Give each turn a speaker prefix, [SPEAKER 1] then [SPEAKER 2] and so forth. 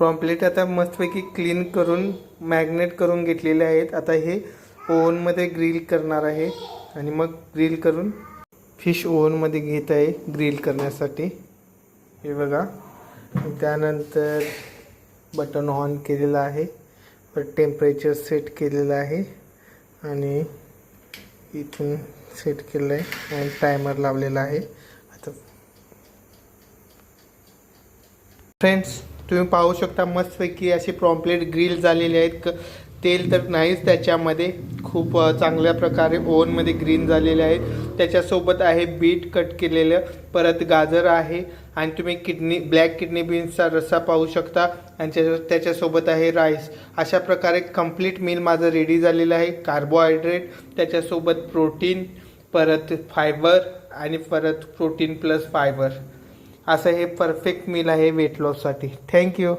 [SPEAKER 1] Pamphlet आता मस्तपैकी clean करून मॅग्नेट करून घेतलेले आहेत. आता हे ओव्हनमध्ये ग्रिल करणार आहे आणि मग ग्रिल करून फिश ओव्हनमध्ये घेत आहे ग्रिल करण्यासाठी. हे बघा, त्यानंतर बटन ऑन केलेलं आहे, पर टेम्परेचर सेट केलेलं आहे आणि इथून सेट केलं आहे आणि टायमर लावलेला आहे. आता फ्रेंड्स, तुम्ही पाहू शकता मस्तपैकी अशी पॉम्पलेट ग्रिल झालेले आहेत. तेल तर नाहीच त्याच्यामध्ये, खूप चांगल्या प्रकारे ओव्हनमध्ये ग्रीन झालेले आहे. त्याच्यासोबत आहे बीट कट केलेलं, परत गाजर आहे आणि तुम्ही ब्लॅक किडनी बीन्सचा रस्सा पाहू शकता आणि त्याच्यासोबत आहे राईस. अशा प्रकारे कंप्लीट मील माझं रेडी झालेलं आहे. कार्बोहायड्रेट, त्याच्यासोबत प्रोटीन, परत फायबर आणि परत प्रोटीन प्लस फायबर, असं हे परफेक्ट मील आहे वेट लॉससाठी. थँक्यू.